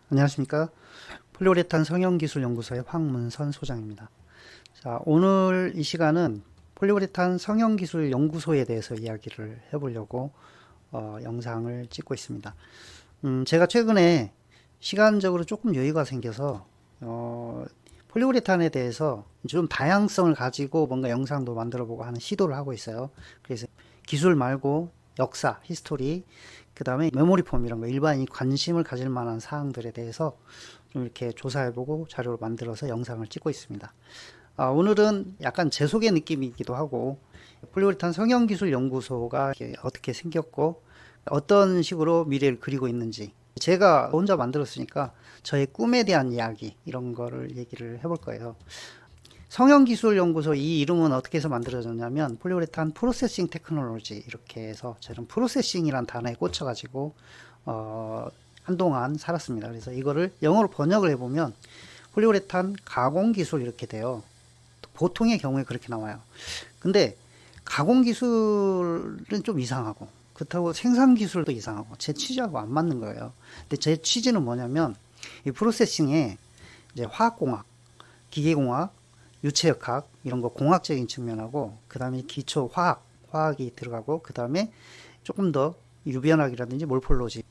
안녕하십니까. 폴리우레탄 성형기술연구소의 황문선 소장입니다. 자, 오늘 이 시간은 폴리우레탄 성형기술연구소에 대해서 이야기를 해보려고 영상을 찍고 있습니다. 제가 최근에 시간적으로 조금 여유가 생겨서 폴리우레탄에 대해서 좀 다양성을 가지고 뭔가 영상도 만들어보고 하는 시도를 하고 있어요. 그래서 기술 말고 역사, 히스토리, 그 다음에 메모리폼 이런 거 일반인이 관심을 가질 만한 사항들에 대해서 좀 이렇게 조사해보고 자료를 만들어서 영상을 찍고 있습니다. 오늘은 약간 제 소개 느낌이기도 하고 폴리우레탄 성형기술연구소가 어떻게 생겼고 어떤 식으로 미래를 그리고 있는지 제가 혼자 만들었으니까 저의 꿈에 대한 이야기 이런 거를 얘기를 해볼 거예요. 성형기술연구소 이 이름은 어떻게 해서 만들어졌냐면 폴리우레탄 프로세싱 테크놀로지 이렇게 해서 저는 프로세싱이란 단어에 꽂혀가지고 한동안 살았습니다. 그래서 이거를 영어로 번역을 해보면 폴리우레탄 가공기술 이렇게 돼요. 보통의 경우에 그렇게 나와요. 근데 가공기술은 좀 이상하고 그렇다고 생산기술도 이상하고 제 취지하고 안 맞는 거예요. 근데 제 취지는 뭐냐면 이 프로세싱에 이제 화학공학, 기계공학, 유체역학 이런 거 공학적인 측면하고 그 다음에 기초 화학이 들어가고 그 다음에 조금 더 유변학이라든지 몰폴로지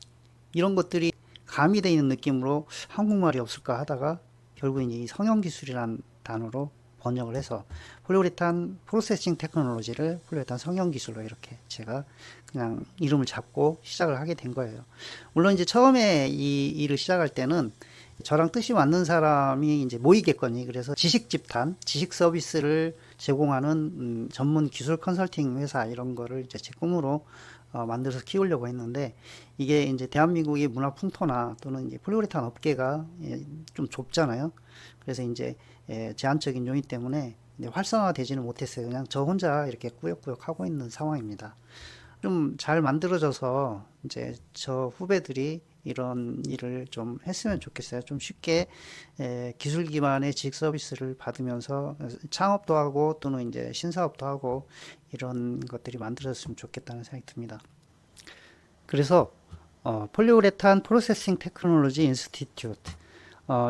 이런 것들이 가미되어 있는 느낌으로 한국말이 없을까 하다가 결국 이 성형기술이라는 단어로 번역을 해서 폴리우레탄 프로세싱 테크놀로지를 폴리우레탄 성형기술로 이렇게 제가 그냥 이름을 잡고 시작을 하게 된 거예요. 물론 이제 처음에 이 일을 시작할 때는 저랑 뜻이 맞는 사람이 이제 모이겠거니 그래서 지식 집단, 지식 서비스를 제공하는 전문 기술 컨설팅 회사 이런 거를 이제 제 꿈으로 만들어서 키우려고 했는데 이게 이제 대한민국의 문화 풍토나 또는 이제 폴리우레탄 업계가 좀 좁잖아요. 그래서 이제 제한적인 요인 때문에 활성화되지는 못했어요. 그냥 저 혼자 이렇게 꾸역꾸역 하고 있는 상황입니다. 좀 잘 만들어져서 이제 저 후배들이 이런 일을 좀 했으면 좋겠어요. 좀 쉽게 기술 기반의 지식 서비스를 받으면서 창업도 하고 또는 이제 신사업도 하고 이런 것들이 만들어졌으면 좋겠다는 생각이 듭니다. 그래서 폴리우레탄 프로세싱 테크놀로지 인스티튜트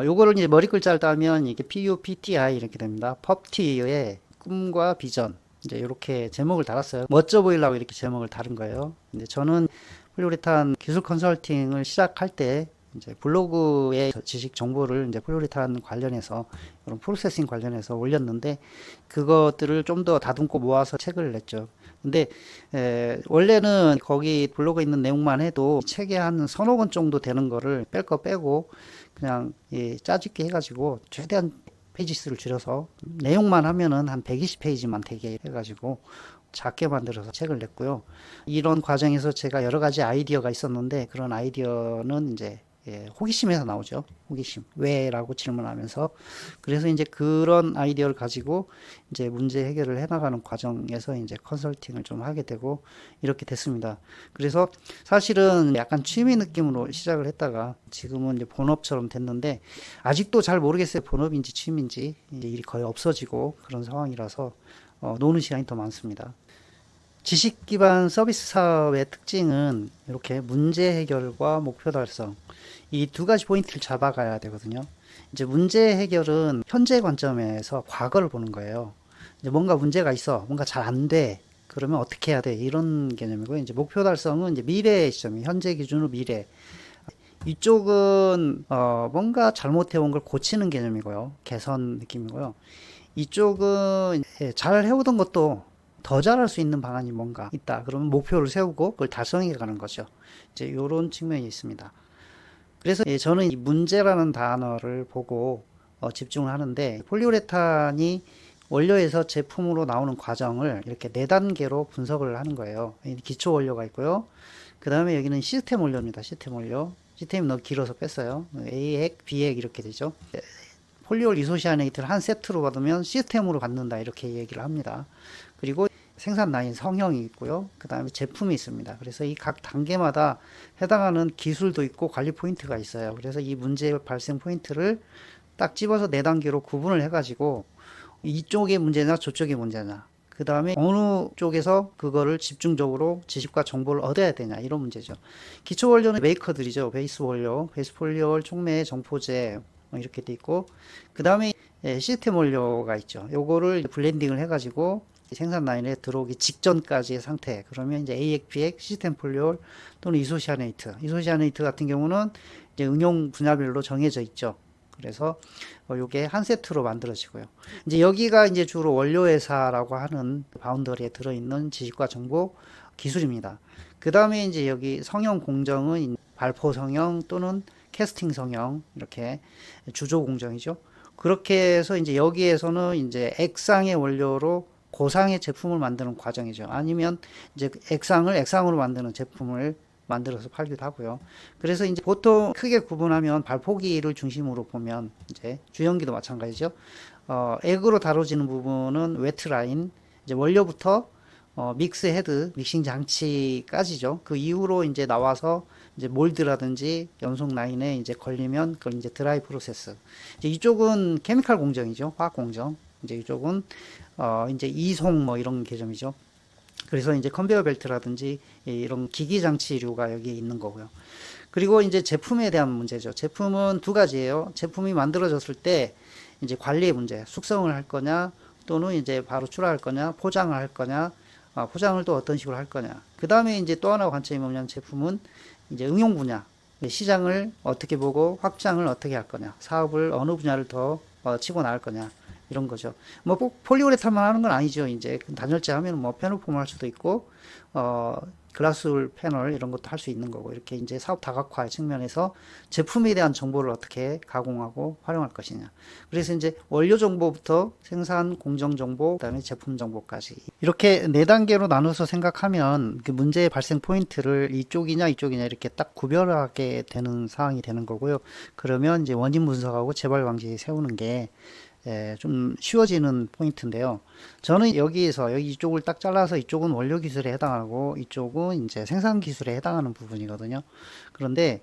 요거를 이제 머리 글자를 따면 이게 PUPTI 이렇게 됩니다. 펍티의 꿈과 비전 이제 이렇게 제목을 달았어요. 멋져 보이려고 이렇게 제목을 다른 거예요. 근데 저는 폴리우레탄 기술 컨설팅을 시작할 때 이제 블로그에 지식 정보를 이제 폴리우레탄 관련해서 이런 프로세싱 관련해서 올렸는데 그것들을 좀 더 다듬고 모아서 책을 냈죠. 근데 원래는 거기 블로그에 있는 내용만 해도 책에 한 서너 권 정도 되는 거를 뺄 거 빼고 그냥 짜집게 해가지고 최대한 페이지 수를 줄여서 내용만 하면은 한 120페이지만 되게 해가지고 작게 만들어서 책을 냈고요. 이런 과정에서 제가 여러 가지 아이디어가 있었는데 그런 아이디어는 이제 호기심에서 나오죠. 호기심. 왜라고 질문하면서. 그래서 이제 그런 아이디어를 가지고 이제 문제 해결을 해나가는 과정에서 이제 컨설팅을 좀 하게 되고 이렇게 됐습니다. 그래서 사실은 약간 취미 느낌으로 시작을 했다가 지금은 이제 본업처럼 됐는데 아직도 잘 모르겠어요. 본업인지 취미인지 이제 일이 거의 없어지고 그런 상황이라서 노는 시간이 더 많습니다. 지식 기반 서비스 사업의 특징은 이렇게 문제 해결과 목표 달성 이 두 가지 포인트를 잡아가야 되거든요. 이제 문제 해결은 현재 관점에서 과거를 보는 거예요. 이제 뭔가 문제가 있어, 뭔가 잘 안 돼. 그러면 어떻게 해야 돼? 이런 개념이고 이제 목표 달성은 이제 미래의 시점, 현재 기준으로 미래. 이쪽은 뭔가 잘못해 온 걸 고치는 개념이고요. 개선 느낌이고요. 이쪽은 잘 해오던 것도 더 잘할 수 있는 방안이 뭔가 있다. 그러면 목표를 세우고 그걸 달성해 가는 거죠. 이제 이런 측면이 있습니다. 그래서 저는 이 문제라는 단어를 보고 집중을 하는데 폴리우레탄이 원료에서 제품으로 나오는 과정을 이렇게 네 단계로 분석을 하는 거예요. 기초 원료가 있고요. 그 다음에 여기는 시스템 원료입니다. 시스템 원료. 시스템이 너무 길어서 뺐어요. A핵, B핵 이렇게 되죠. 폴리올 이소시아네이트를 한 세트로 받으면 시스템으로 받는다 이렇게 얘기를 합니다. 그리고 생산 라인 성형이 있고요. 그 다음에 제품이 있습니다. 그래서 이 각 단계마다 해당하는 기술도 있고 관리 포인트가 있어요. 그래서 이 문제 발생 포인트를 딱 집어서 네 단계로 구분을 해가지고 이쪽의 문제냐 저쪽의 문제냐 그 다음에 어느 쪽에서 그거를 집중적으로 지식과 정보를 얻어야 되냐, 이런 문제죠. 기초 원료는 메이커들이죠. 베이스 원료, 베이스 폴리올, 촉매, 정포제, 이렇게 돼 있고, 그 다음에 시스템 원료가 있죠. 요거를 블렌딩을 해가지고 생산 라인에 들어오기 직전까지의 상태. 그러면 이제 AX, 시스템 폴리올 또는 이소시아네이트. 이소시아네이트 같은 경우는 이제 응용 분야별로 정해져 있죠. 그래서 요게 한 세트로 만들어지고요. 이제 여기가 이제 주로 원료회사라고 하는 바운더리에 들어있는 지식과 정보 기술입니다. 그 다음에 이제 여기 성형 공정은 발포 성형 또는 캐스팅 성형, 이렇게 주조 공정이죠. 그렇게 해서 이제 여기에서는 이제 액상의 원료로 고상의 제품을 만드는 과정이죠. 아니면 이제 액상으로 만드는 제품을 만들어서 팔기도 하고요. 그래서 이제 보통 크게 구분하면 발포기를 중심으로 보면 이제 주연기도 마찬가지죠. 액으로 다뤄지는 부분은 웨트 라인, 이제 원료부터 믹스 헤드, 믹싱 장치까지죠. 그 이후로 이제 나와서 이제 몰드라든지 연속 라인에 이제 걸리면 그걸 이제 드라이 프로세스. 이제 이쪽은 케미칼 공정이죠. 화학 공정. 이제 이쪽은 이제 이송 뭐 이런 개념이죠. 그래서 이제 컨베이어 벨트라든지 이런 기기 장치류가 여기에 있는 거고요. 그리고 이제 제품에 대한 문제죠. 제품은 두 가지예요. 제품이 만들어졌을 때 이제 관리의 문제, 숙성을 할 거냐, 또는 이제 바로 출하할 거냐, 포장을 할 거냐, 포장을 또 어떤 식으로 할 거냐. 그 다음에 이제 또 하나 관점이 뭐냐면 제품은 이제 응용 분야, 시장을 어떻게 보고 확장을 어떻게 할 거냐, 사업을 어느 분야를 더 치고 나갈 거냐. 이런 거죠. 뭐 꼭 폴리우레탄만 하는 건 아니죠. 이제 단열재 하면 뭐 패널폼을 할 수도 있고, 글라스 패널 이런 것도 할 수 있는 거고, 이렇게 이제 사업 다각화 측면에서 제품에 대한 정보를 어떻게 가공하고 활용할 것이냐. 그래서 이제 원료 정보부터 생산 공정 정보, 그다음에 제품 정보까지 이렇게 네 단계로 나눠서 생각하면 그 문제의 발생 포인트를 이쪽이냐 이렇게 딱 구별하게 되는 상황이 되는 거고요. 그러면 이제 원인 분석하고 재발 방지 세우는 게 좀 쉬워지는 포인트인데요. 저는 여기 이쪽을 딱 잘라서 이쪽은 원료 기술에 해당하고 이쪽은 이제 생산 기술에 해당하는 부분이거든요. 그런데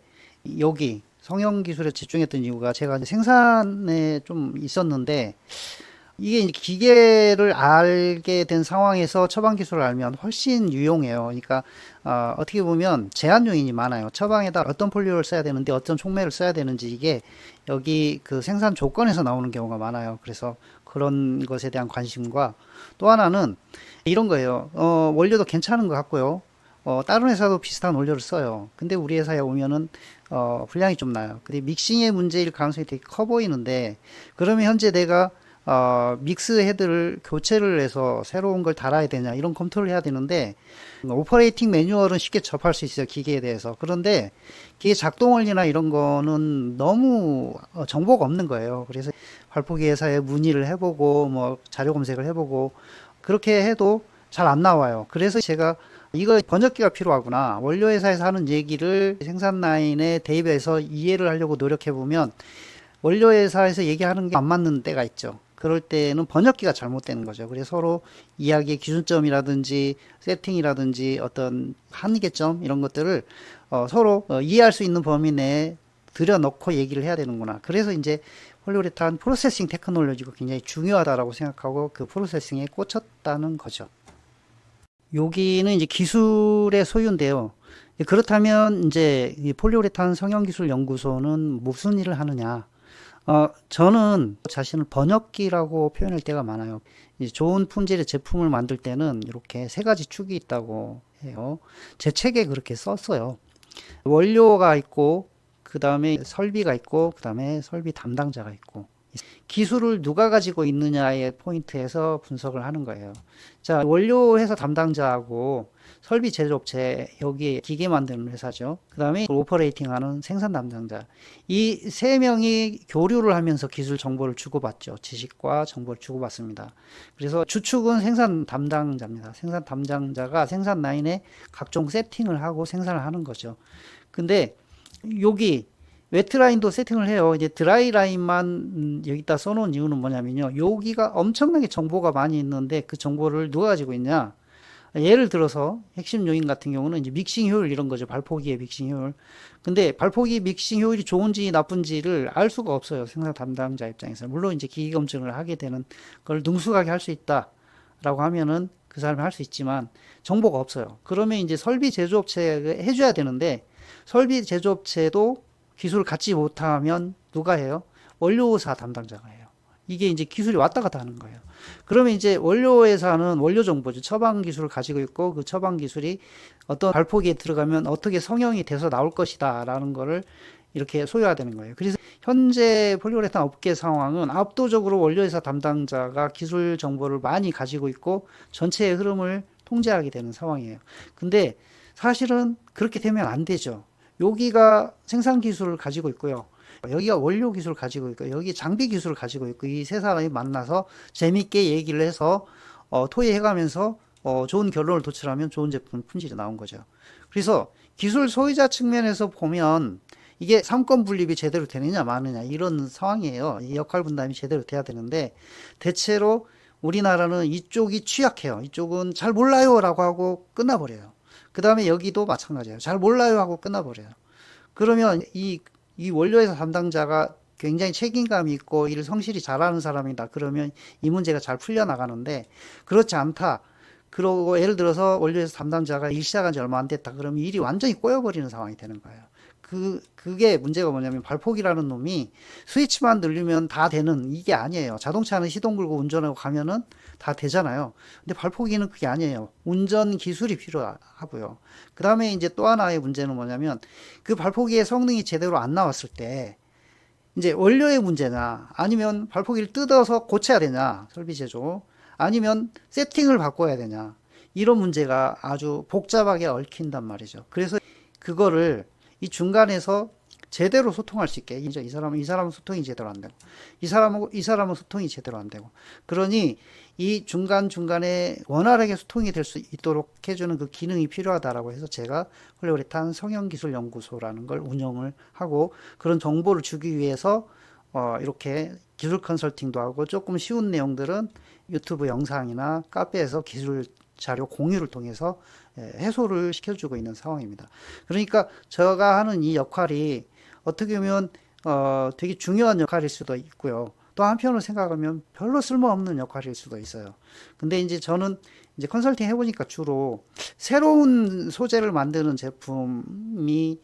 여기 성형 기술에 집중했던 이유가 제가 이제 생산에 좀 있었는데 이게 이제 기계를 알게 된 상황에서 처방 기술을 알면 훨씬 유용해요. 그러니까 어떻게 보면 제한 요인이 많아요. 처방에다 어떤 폴리오를 써야 되는데 어떤 촉매를 써야 되는지 이게 여기 그 생산 조건에서 나오는 경우가 많아요. 그래서 그런 것에 대한 관심과 또 하나는 이런 거예요. 원료도 괜찮은 것 같고요. 다른 회사도 비슷한 원료를 써요. 근데 우리 회사에 오면은 분량이 좀 나요. 근데 믹싱의 문제일 가능성이 되게 커 보이는데 그러면 현재 내가 믹스 헤드를 교체를 해서 새로운 걸 달아야 되냐 이런 검토를 해야 되는데 오퍼레이팅 매뉴얼은 쉽게 접할 수 있어요. 기계에 대해서. 그런데 기계 작동 원리나 이런 거는 너무 정보가 없는 거예요. 그래서 발포기 회사에 문의를 해보고 뭐 자료 검색을 해보고 그렇게 해도 잘 안 나와요. 그래서 제가 이거 번역기가 필요하구나. 원료 회사에서 하는 얘기를 생산 라인에 대입해서 이해를 하려고 노력해 보면 원료 회사에서 얘기하는 게 안 맞는 때가 있죠. 그럴 때는 번역기가 잘못되는 거죠. 그래서 서로 이야기의 기준점이라든지 세팅이라든지 어떤 한계점 이런 것들을 서로 이해할 수 있는 범위 내에 들여놓고 얘기를 해야 되는구나. 그래서 이제 폴리우레탄 프로세싱 테크놀로지가 굉장히 중요하다라고 생각하고 그 프로세싱에 꽂혔다는 거죠. 여기는 이제 기술의 소유인데요. 그렇다면 이제 이 폴리우레탄 성형기술 연구소는 무슨 일을 하느냐? 저는 자신을 번역기라고 표현할 때가 많아요. 이제 좋은 품질의 제품을 만들 때는 이렇게 세 가지 축이 있다고 해요. 제 책에 그렇게 썼어요. 원료가 있고, 그 다음에 설비가 있고, 그 다음에 설비 담당자가 있고, 기술을 누가 가지고 있느냐의 포인트에서 분석을 하는 거예요. 자, 원료 회사 담당자하고 설비 제조업체, 여기 기계 만드는 회사죠. 그 다음에 오퍼레이팅 하는 생산 담당자. 이 세 명이 교류를 하면서 기술 정보를 주고받죠. 지식과 정보를 주고받습니다. 그래서 주축은 생산 담당자입니다. 생산 담당자가 생산 라인에 각종 세팅을 하고 생산을 하는 거죠. 근데 여기 웨트 라인도 세팅을 해요. 이제 드라이 라인만 여기다 써놓은 이유는 뭐냐면요. 여기가 엄청나게 정보가 많이 있는데 그 정보를 누가 가지고 있냐. 예를 들어서 핵심 요인 같은 경우는 이제 믹싱 효율 이런 거죠. 발포기의 믹싱 효율. 근데 발포기 믹싱 효율이 좋은지 나쁜지를 알 수가 없어요. 생산 담당자 입장에서. 물론 이제 기계 검증을 하게 되는 걸 능숙하게 할 수 있다. 라고 하면은 그 사람이 할 수 있지만 정보가 없어요. 그러면 이제 설비 제조업체가 해줘야 되는데 설비 제조업체도 기술을 갖지 못하면 누가 해요? 원료사 담당자가 해요. 이게 이제 기술이 왔다 갔다 하는 거예요. 그러면 이제 원료회사는 원료 정보죠. 처방 기술을 가지고 있고 그 처방 기술이 어떤 발포기에 들어가면 어떻게 성형이 돼서 나올 것이다라는 거를 이렇게 소유해야 되는 거예요. 그래서 현재 폴리우레탄 업계 상황은 압도적으로 원료회사 담당자가 기술 정보를 많이 가지고 있고 전체의 흐름을 통제하게 되는 상황이에요. 근데 사실은 그렇게 되면 안 되죠. 여기가 생산 기술을 가지고 있고요. 여기가 원료 기술을 가지고 있고 여기 장비 기술을 가지고 있고 이 세 사람이 만나서 재밌게 얘기를 해서 토의해가면서 좋은 결론을 도출하면 좋은 제품 품질이 나온 거죠. 그래서 기술 소유자 측면에서 보면 이게 삼권 분립이 제대로 되느냐 마느냐 이런 상황이에요. 이 역할 분담이 제대로 돼야 되는데 대체로 우리나라는 이쪽이 취약해요. 이쪽은 잘 몰라요 라고 하고 끝나버려요. 그 다음에 여기도 마찬가지예요. 잘 몰라요 하고 끝나버려요. 그러면 이 원료회사 담당자가 굉장히 책임감이 있고 일을 성실히 잘하는 사람이다. 그러면 이 문제가 잘 풀려나가는데 그렇지 않다. 그러고 예를 들어서 원료회사 담당자가 일 시작한 지 얼마 안 됐다. 그러면 일이 완전히 꼬여버리는 상황이 되는 거예요. 그게 문제가 뭐냐면 발포기라는 놈이 스위치만 누르면 다 되는 이게 아니에요. 자동차는 시동 걸고 운전하고 가면은 다 되잖아요. 근데 발포기는 그게 아니에요. 운전 기술이 필요하고요. 그 다음에 이제 또 하나의 문제는 뭐냐면 그 발포기의 성능이 제대로 안 나왔을 때 이제 원료의 문제냐 아니면 발포기를 뜯어서 고쳐야 되냐 설비 제조 아니면 세팅을 바꿔야 되냐 이런 문제가 아주 복잡하게 얽힌단 말이죠. 그래서 그거를 이 중간에서 제대로 소통할 수 있게 이제 이 사람은 소통이 제대로 안 되고 이 사람은 소통이 제대로 안 되고 그러니 이 중간에 원활하게 소통이 될 수 있도록 해주는 그 기능이 필요하다라고 해서 제가 폴리우레탄 성형기술연구소라는 걸 운영을 하고 그런 정보를 주기 위해서 이렇게 기술 컨설팅도 하고 조금 쉬운 내용들은 유튜브 영상이나 카페에서 기술 자료 공유를 통해서 해소를 시켜주고 있는 상황입니다. 그러니까 제가 하는 이 역할이 어떻게 보면 되게 중요한 역할일 수도 있고요. 또 한편으로 생각하면 별로 쓸모없는 역할일 수도 있어요. 근데 이제 저는 이제 컨설팅 해보니까 주로 새로운 소재를 만드는 제품이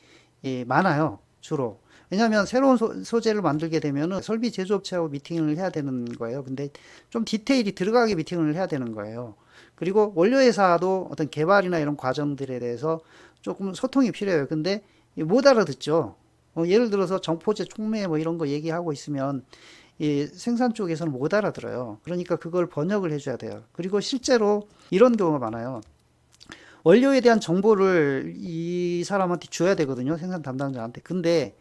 많아요. 주로. 왜냐하면 새로운 소재를 만들게 되면은 설비 제조업체하고 미팅을 해야 되는 거예요. 근데 좀 디테일이 들어가게 미팅을 해야 되는 거예요. 그리고 원료회사도 어떤 개발이나 이런 과정들에 대해서 조금 소통이 필요해요. 근데 못 알아듣죠. 예를 들어서 정포제 촉매 뭐 이런 거 얘기하고 있으면 이 생산 쪽에서는 못 알아들어요. 그러니까 그걸 번역을 해줘야 돼요. 그리고 실제로 이런 경우가 많아요. 원료에 대한 정보를 이 사람한테 줘야 되거든요. 생산 담당자한테. 근데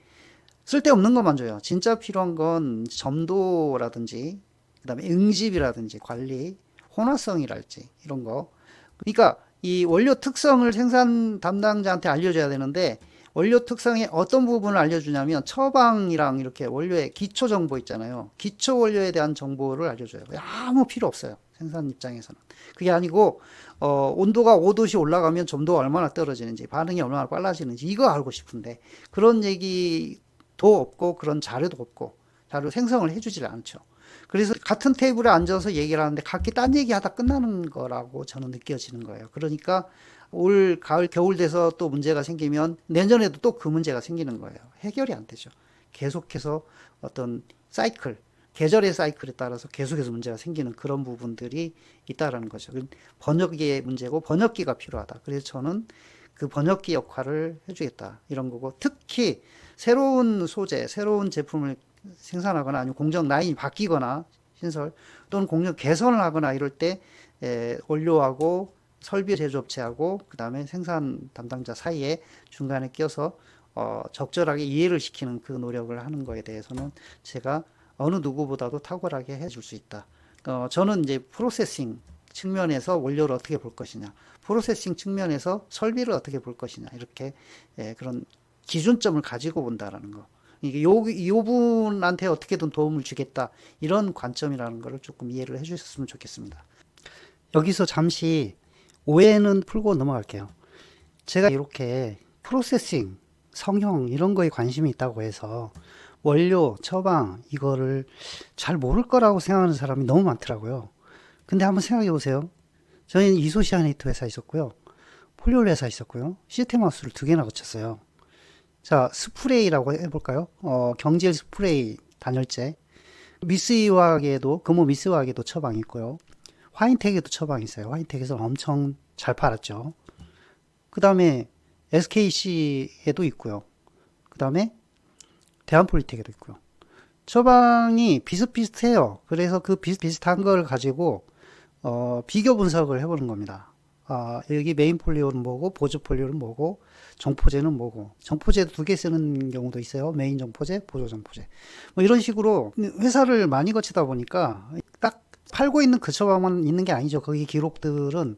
쓸데없는 것만 줘요. 진짜 필요한 건 점도라든지, 그 다음에 응집이라든지 관리, 혼화성이랄지 이런 거. 그러니까 이 원료 특성을 생산 담당자한테 알려줘야 되는데 원료 특성의 어떤 부분을 알려주냐면 처방이랑 이렇게 원료의 기초 정보 있잖아요. 기초 원료에 대한 정보를 알려줘요. 아무 필요 없어요. 생산 입장에서는. 그게 아니고 온도가 5도씩 올라가면 점도가 얼마나 떨어지는지 반응이 얼마나 빨라지는지 이거 알고 싶은데 그런 얘기도 없고 그런 자료도 없고 자료 생성을 해주질 않죠. 그래서 같은 테이블에 앉아서 얘기를 하는데 각기 딴 얘기하다 끝나는 거라고 저는 느껴지는 거예요. 그러니까 올 가을 겨울 돼서 또 문제가 생기면 내년에도 또 그 문제가 생기는 거예요. 해결이 안 되죠. 계속해서 어떤 사이클, 계절의 사이클에 따라서 계속해서 문제가 생기는 그런 부분들이 있다라는 거죠. 번역기의 문제고 번역기가 필요하다. 그래서 저는 그 번역기 역할을 해주겠다 이런 거고 특히 새로운 소재, 새로운 제품을 생산하거나 아니면 공정 라인이 바뀌거나 신설 또는 공정 개선을 하거나 이럴 때 원료하고 설비 제조업체하고 그 다음에 생산 담당자 사이에 중간에 껴서 적절하게 이해를 시키는 그 노력을 하는 거에 대해서는 제가 어느 누구보다도 탁월하게 해줄 수 있다. 저는 이제 프로세싱 측면에서 원료를 어떻게 볼 것이냐, 프로세싱 측면에서 설비를 어떻게 볼 것이냐 이렇게 그런 기준점을 가지고 본다라는 거. 이게 요 분한테 어떻게든 도움을 주겠다 이런 관점이라는 거를 조금 이해를 해주셨으면 좋겠습니다. 여기서 잠시 오해는 풀고 넘어갈게요. 제가 이렇게 프로세싱, 성형 이런 거에 관심이 있다고 해서 원료, 처방 이거를 잘 모를 거라고 생각하는 사람이 너무 많더라고요. 근데 한번 생각해 보세요. 저희는 이소시아네이트 회사 있었고요. 폴리올 회사 있었고요. 시스템하우스를 두 개나 거쳤어요. 자, 스프레이라고 해볼까요? 경질 스프레이 단열재. 미스유화학에도, 금호 미스유화학에도 처방이 있고요. 화인텍에도 처방이 있어요. 화인텍에서 엄청 잘 팔았죠. 그 다음에 SKC에도 있고요. 그 다음에 대한폴리텍에도 있고요. 처방이 비슷비슷해요. 그래서 그 비슷비슷한 걸 가지고 비교 분석을 해보는 겁니다. 여기 메인 폴리오는 뭐고, 보조 폴리오는 뭐고, 정포제는 뭐고, 정포제도 두 개 쓰는 경우도 있어요. 메인 정포제, 보조 정포제. 뭐 이런 식으로 회사를 많이 거치다 보니까 딱 팔고 있는 그 처방만 있는 게 아니죠. 거기 기록들은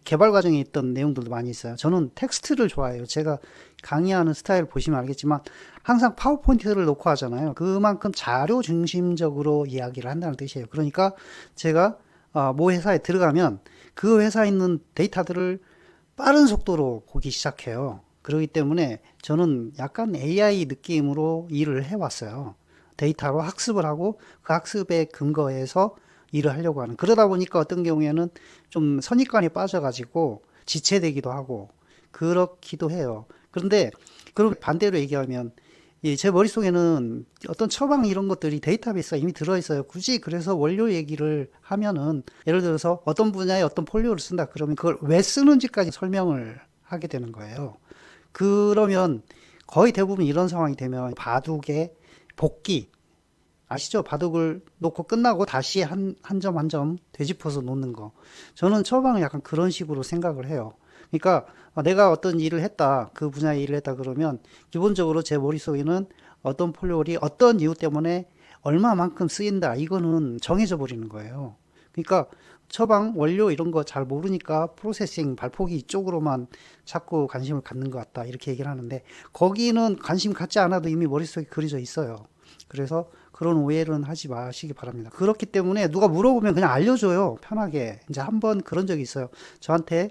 개발 과정에 있던 내용들도 많이 있어요. 저는 텍스트를 좋아해요. 제가 강의하는 스타일 보시면 알겠지만 항상 파워포인트를 놓고 하잖아요. 그만큼 자료 중심적으로 이야기를 한다는 뜻이에요. 그러니까 제가 모 회사에 들어가면 그 회사에 있는 데이터들을 빠른 속도로 보기 시작해요. 그렇기 때문에 저는 약간 AI 느낌으로 일을 해왔어요. 데이터로 학습을 하고 그 학습에 근거해서 일을 하려고 하는. 그러다 보니까 어떤 경우에는 좀 선입관이 빠져가지고 지체되기도 하고 그렇기도 해요. 그런데 그럼 반대로 얘기하면 제 머릿속에는 어떤 처방 이런 것들이 데이터베이스가 이미 들어있어요. 굳이 그래서 원료 얘기를 하면은 예를 들어서 어떤 분야에 어떤 폴리오를 쓴다 그러면 그걸 왜 쓰는지까지 설명을 하게 되는 거예요. 그러면 거의 대부분 이런 상황이 되면 바둑의 복기 아시죠? 바둑을 놓고 끝나고 다시 한 점 한 점 되짚어서 놓는 거. 저는 처방을 약간 그런 식으로 생각을 해요. 그러니까 내가 어떤 일을 했다, 그 분야의 일을 했다 그러면 기본적으로 제 머릿속에는 어떤 폴리올이 어떤 이유 때문에 얼마만큼 쓰인다. 이거는 정해져 버리는 거예요. 그러니까 처방, 원료 이런 거 잘 모르니까 프로세싱, 발포기 이쪽으로만 자꾸 관심을 갖는 것 같다. 이렇게 얘기를 하는데 거기는 관심 갖지 않아도 이미 머릿속에 그려져 있어요. 그래서 그런 오해는 하지 마시기 바랍니다. 그렇기 때문에 누가 물어보면 그냥 알려줘요. 편하게. 이제 한번 그런 적이 있어요. 저한테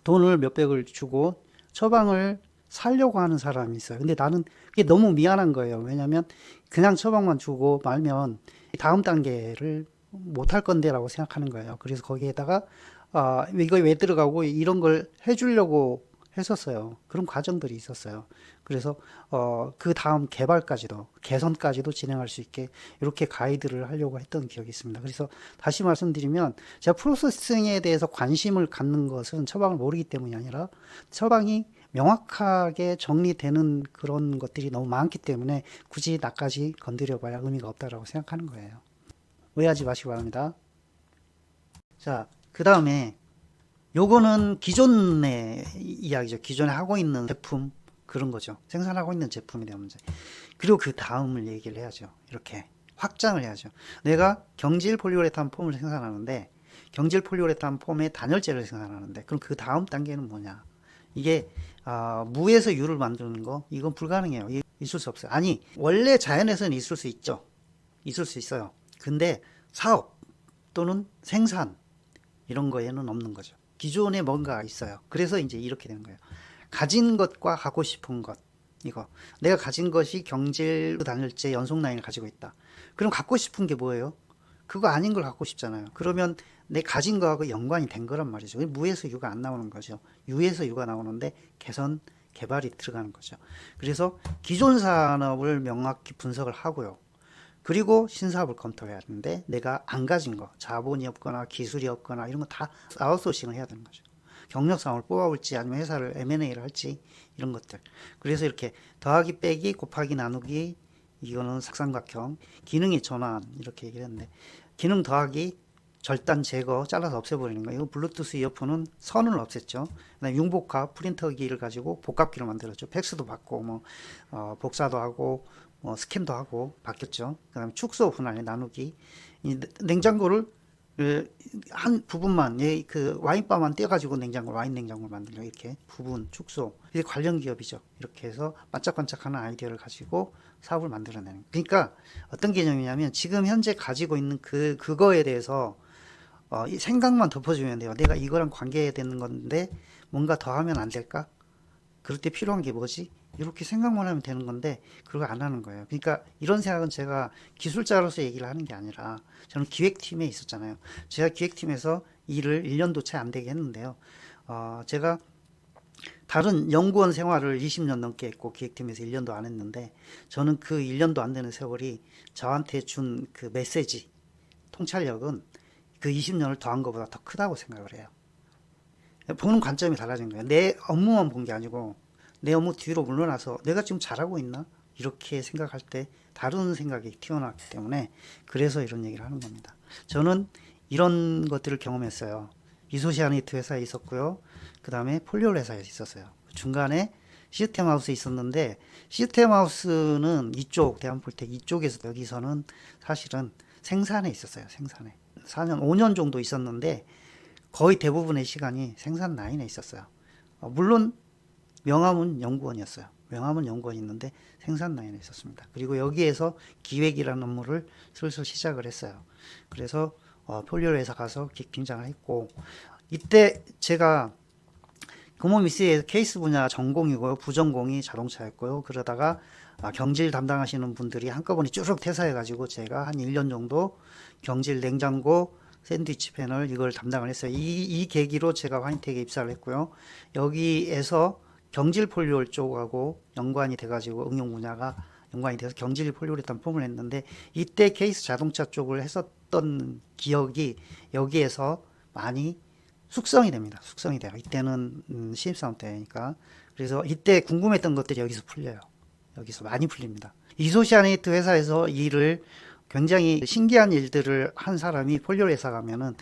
돈을 몇백을 주고 처방을 사려고 하는 사람이 있어요. 근데 나는 그게 너무 미안한 거예요. 왜냐면 그냥 처방만 주고 말면 다음 단계를 못 할 건데라고 생각하는 거예요. 그래서 거기에다가 이거 왜 들어가고 이런 걸 해주려고 했었어요. 그런 과정들이 있었어요. 그래서 그 다음 개발까지도 개선까지도 진행할 수 있게 이렇게 가이드를 하려고 했던 기억이 있습니다. 그래서 다시 말씀드리면 제가 프로세싱에 대해서 관심을 갖는 것은 처방을 모르기 때문이 아니라 처방이 명확하게 정리되는 그런 것들이 너무 많기 때문에 굳이 나까지 건드려 봐야 의미가 없다라고 생각하는 거예요. 오해하지 마시기 바랍니다. 자, 그 다음에 요거는 기존의 이야기죠. 기존에 하고 있는 제품 그런 거죠. 생산하고 있는 제품에 대한 문제. 그리고 그 다음을 얘기를 해야죠. 이렇게 확장을 해야죠. 내가 경질 폴리우레탄 폼을 생산하는데 경질 폴리우레탄 폼의 단열재를 생산하는데 그럼 그 다음 단계는 뭐냐? 이게 무에서 유를 만드는 거 이건 불가능해요. 있을 수 없어요. 아니 원래 자연에서는 있을 수 있죠. 있을 수 있어요. 근데 사업 또는 생산 이런 거에는 없는 거죠. 기존에 뭔가 있어요. 그래서 이제 이렇게 되는 거예요. 가진 것과 갖고 싶은 것. 이거. 내가 가진 것이 경질 단열재 연속 라인을 가지고 있다. 그럼 갖고 싶은 게 뭐예요? 그거 아닌 걸 갖고 싶잖아요. 그러면 내 가진 거하고 연관이 된 거란 말이죠. 무에서 유가 안 나오는 거죠. 유에서 유가 나오는데 개선, 개발이 들어가는 거죠. 그래서 기존 산업을 명확히 분석을 하고요. 그리고 신사업을 검토해야 하는데 내가 안 가진 거, 자본이 없거나 기술이 없거나 이런 거 다 아웃소싱을 해야 되는 거죠. 경력상을 뽑아올지 아니면 회사를 M&A를 할지 이런 것들. 그래서 이렇게 더하기 빼기 곱하기 나누기 이거는 삭삼각형 기능의 전환 이렇게 얘기를 했는데 기능 더하기 절단 제거 잘라서 없애버리는 거예요. 블루투스 이어폰은 선을 없앴죠. 그다음에 융복합 프린터기를 가지고 복합기로 만들었죠. 팩스도 받고 뭐 복사도 하고 스캔도 하고 바뀌었죠. 그다음에 축소 분할 나누기 이 냉장고를 한 부분만 그 와인바만 떼가지고 와인 냉장고를 만들려 이렇게 부분 축소 이게 관련 기업이죠. 이렇게 해서 반짝반짝하는 아이디어를 가지고 사업을 만들어내는. 그러니까 어떤 개념이냐면 지금 현재 가지고 있는 그거에 대해서 이 생각만 덮어주면 돼요. 내가 이거랑 관계되는 건데 뭔가 더 하면 안 될까? 그럴 때 필요한 게 뭐지? 이렇게 생각만 하면 되는 건데 그걸 안 하는 거예요. 그러니까 이런 생각은 제가 기술자로서 얘기를 하는 게 아니라 저는 기획팀에 있었잖아요. 제가 기획팀에서 일을 1년도 채 안 되게 했는데요. 제가 다른 연구원 생활을 20년 넘게 했고 기획팀에서 1년도 안 했는데 저는 그 1년도 안 되는 세월이 저한테 준 그 메시지, 통찰력은 그 20년을 더한 것보다 더 크다고 생각을 해요. 보는 관점이 달라진 거예요. 내 업무만 본 게 아니고 내 업무 뒤로 물러나서 내가 지금 잘하고 있나? 이렇게 생각할 때 다른 생각이 튀어나왔기 때문에 그래서 이런 얘기를 하는 겁니다. 저는 이런 것들을 경험했어요. 이소시아니트 회사에 있었고요. 그 다음에 폴리올 회사에 있었어요. 중간에 시스템 하우스에 있었는데 시스템 하우스는 이쪽 대한폴텍 이쪽에서 여기서는 사실은 생산에 있었어요. 생산에 4년 5년 정도 있었는데 거의 대부분의 시간이 생산 라인에 있었어요. 물론 명함은 연구원이었어요. 명함은 연구원이 있는데 생산 라인에 있었습니다. 그리고 여기에서 기획이라는 업무를 슬슬 시작을 했어요. 그래서 폴리올 회사 가서 김장을 했고 이때 제가 금호미스의 케이스 분야 전공이고요. 부전공이 자동차였고요. 그러다가 경질 담당하시는 분들이 한꺼번에 쭉 퇴사해가지고 제가 한 1년 정도 경질 냉장고 샌드위치 패널 이걸 담당을 했어요. 이 계기로 제가 화인텍에 입사를 했고요. 여기에서 경질 폴리올 쪽하고 연관이 돼가지고 응용 분야가 연관이 돼서 경질 폴리오레탄 폼을 했는데 이때 케이스 자동차 쪽을 했었던 기억이 여기에서 많이 숙성이 됩니다. 숙성이 돼요. 이때는 신입사원 때니까. 그래서 이때 궁금했던 것들이 여기서 풀려요. 여기서 많이 풀립니다. 이소시아네이트 회사에서 일을 굉장히 신기한 일들을 한 사람이 폴리오 회사 가면은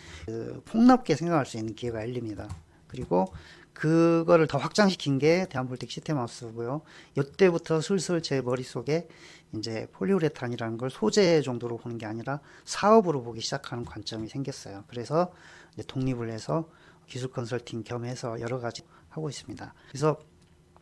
폭넓게 생각할 수 있는 기회가 열립니다. 그리고 그거를 더 확장시킨 게 대한폴텍 시스템하우스고요. 이때부터 슬슬 제 머릿속에 이제 폴리우레탄이라는 걸 소재 정도로 보는 게 아니라 사업으로 보기 시작하는 관점이 생겼어요. 그래서 이제 독립을 해서 기술 컨설팅 겸해서 여러 가지 하고 있습니다. 그래서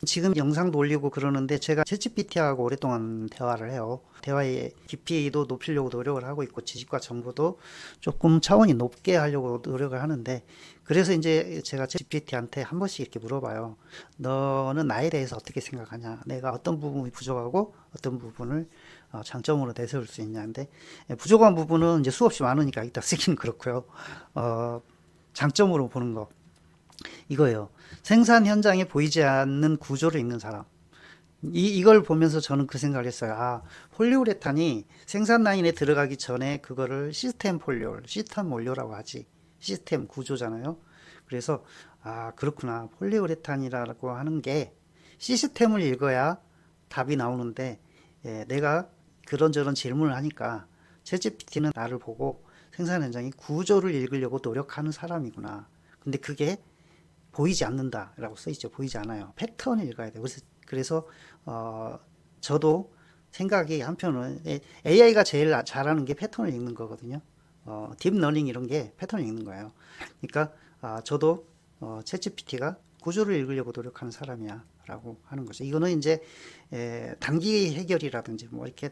지금 영상도 올리고 그러는데 제가 챗GPT하고 오랫동안 대화를 해요. 대화의 깊이도 높이려고 노력을 하고 있고 지식과 정보도 조금 차원이 높게 하려고 노력을 하는데 그래서 이제 제가 챗GPT한테 한 번씩 이렇게 물어봐요. 너는 나에 대해서 어떻게 생각하냐? 내가 어떤 부분이 부족하고 어떤 부분을 장점으로 내세울 수 있냐인데 부족한 부분은 이제 수없이 많으니까 이따 쓰기는 그렇고요. 장점으로 보는 거 이거예요. 생산 현장에 보이지 않는 구조를 읽는 사람. 이걸 보면서 저는 그 생각을 했어요. 폴리우레탄이 생산 라인에 들어가기 전에 그거를 시스템 폴리올, 시스템 원료라고 하지. 시스템 구조잖아요. 그래서, 그렇구나. 폴리우레탄이라고 하는 게 시스템을 읽어야 답이 나오는데, 내가 그런저런 질문을 하니까 챗GPT는 나를 보고 생산 현장의 구조를 읽으려고 노력하는 사람이구나. 근데 그게 보이지 않는다라고 써 있죠. 보이지 않아요. 패턴을 읽어야 돼요. 그래서 저도 생각이 한편은 AI가 제일 잘하는 게 패턴을 읽는 거거든요. 딥러닝 이런 게 패턴을 읽는 거예요. 그러니까 저도 챗GPT가 구조를 읽으려고 노력하는 사람이야라고 하는 거죠. 이거는 이제 단기 해결이라든지 뭐 이렇게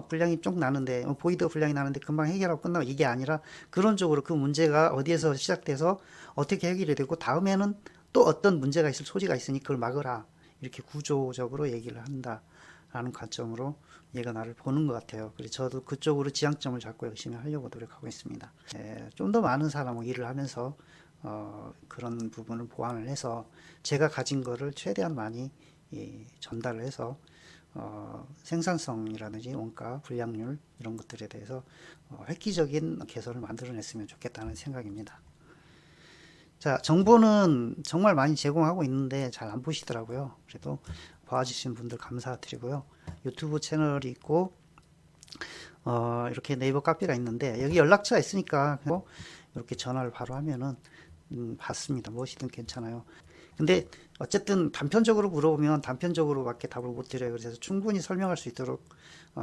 분량이 좀 나는데 보이드 분량이 나는데 금방 해결하고 끝나고 이게 아니라 그런 쪽으로 그 문제가 어디에서 시작돼서 어떻게 해결이 되고 다음에는 또 어떤 문제가 있을 소지가 있으니 그걸 막으라 이렇게 구조적으로 얘기를 한다라는 관점으로 얘가 나를 보는 것 같아요. 그래서 저도 그쪽으로 지향점을 잡고 열심히 하려고 노력하고 있습니다. 좀 더 많은 사람하고 일을 하면서 그런 부분을 보완을 해서 제가 가진 거를 최대한 많이 전달을 해서 생산성이라든지 원가, 불량률 이런 것들에 대해서 획기적인 개선을 만들어냈으면 좋겠다는 생각입니다. 자, 정보는 정말 많이 제공하고 있는데 잘 안 보시더라고요. 그래도 봐주신 분들 감사드리고요. 유튜브 채널이 있고 이렇게 네이버 카페가 있는데 여기 연락처가 있으니까 이렇게 전화를 바로 하면은 받습니다. 무엇이든 괜찮아요. 근데 어쨌든 단편적으로 물어보면 단편적으로밖에 답을 못 드려요. 그래서 충분히 설명할 수 있도록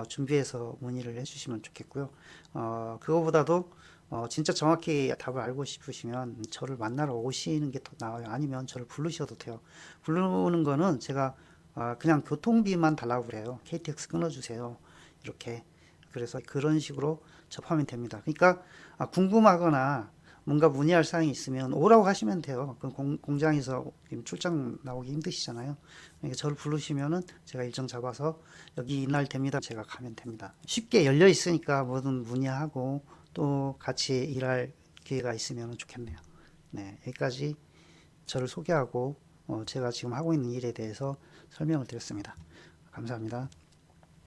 준비해서 문의를 해주시면 좋겠고요. 그거보다도 진짜 정확히 답을 알고 싶으시면 저를 만나러 오시는 게 더 나아요. 아니면 저를 부르셔도 돼요. 부르는 거는 제가 그냥 교통비만 달라고 그래요. KTX 끊어주세요. 이렇게. 그래서 그런 식으로 접하면 됩니다. 그러니까 궁금하거나 뭔가 문의할 사항이 있으면 오라고 하시면 돼요. 그 공장에서 출장 나오기 힘드시잖아요. 그러니까 저를 부르시면은 제가 일정 잡아서 여기 이날 됩니다. 제가 가면 됩니다. 쉽게 열려 있으니까 뭐든 문의하고 또 같이 일할 기회가 있으면 좋겠네요. 네, 여기까지 저를 소개하고 제가 지금 하고 있는 일에 대해서 설명을 드렸습니다. 감사합니다.